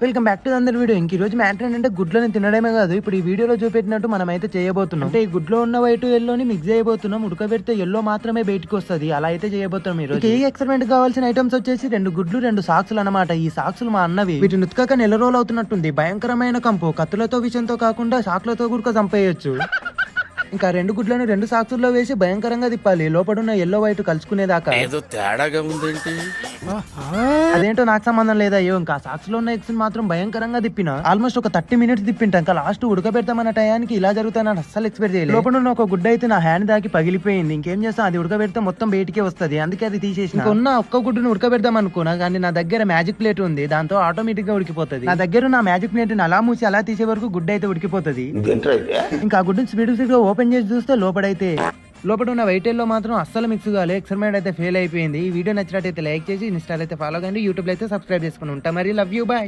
Welcome back to అందరి video. ఇంక ఈ రోజు మ్యాటర్ ఏంటంటే గుడ్లని తినడమే కాదు, ఇప్పుడు ఈ వీడియోలో చూపెట్టినట్టు మనం అయితే చేయబోతున్నాం. అంటే ఈ గుడ్లో ఉన్న వైట్ ఎల్లోని మిక్స్ చేయబోతున్నాం. ఉడకబెడితే ఎల్లో మాత్రమే బయటకు వస్తుంది, అలా అయితే చేయబోతున్నాం. ఈ రోజు ఈ ఎక్స్పెరిమెంట్ కావాల్సిన ఐటమ్స్ వచ్చేసి 2 గుడ్లు 2 సాక్సులు అనమాట. ఈ సాక్సులు మా అన్నవి. వీటిని ఉతకక నెల రోజులు అవుతున్నట్టుంది. భయంకరమైన కంపు, కత్తులతో విషయంతో కాకుండా సాకులతో కూడా చంపేయచ్చు. ఇంకా 2 గుడ్లను 2 సాక్సుల్లో వేసి భయంకరంగా తిప్పాలి, లోపడున్న ఎల్లో వైట్ కలుసుకునేదాకా. ఏదో తేడాగా ఉందేంటి? అదేంటో నాకు సంబంధం లేదా. అయ్యో, ఇంకా సాక్స్ లో ఉన్న ఎగ్స్ మాత్రం భయంకరంగా తిప్పిన. ఆల్మోస్ట్ ఒక 30 మినిట్స్ తిప్పింటా. ఇంకా లాస్ట్ ఉడకబెడతామన్న టయానికి ఇలా జరుగుతానని అస్సలు ఎక్స్పెక్ట్ చేయలేదు. లోపల ఉన్న ఒక గుడ్డ అయితే నా హ్యాండ్ దాకి పగిలిపోయింది. ఇంకేం చేస్తాం, అది ఉడకబెడితే మొత్తం బయటికే వస్తుంది, అందుకే అది తీసేసి. ఇంకా ఉన్న ఒక్క గుడ్డును ఉడకబెడదాం అనుకున్నా, కానీ నా దగ్గర మ్యాజిక్ ప్లేట్ ఉంది, దాంతో ఆటోమేటిక్ గా ఉడికిపోతుంది. నా దగ్గర నా మ్యాజిక్ ప్లేట్ అలా మూసి అలా తీసే వరకు గుడ్డ అయితే ఉడికిపోతుంది. ఇంకా ఆ గుడ్డుని స్పీడ్ గా ఓపెన్ చేసి చూస్తే లోపల ఉన్న వైటెల్లో మాత్రం అస్సలు మిక్స్ కాలే. ఎక్స్పెరిమెంట్ అయితే ఫెయిల్ అయిపోయింది. ఈ వీడియో నచ్చినట్టయితే లైక్ చేసి ఇన్స్టాల్ అయితే ఫాలో కండి, యూట్యూబ్ లో అయితే సబ్స్క్రైబ్ చేసుకుని ఉంటా. మరి లవ్ యూ, బాయ్.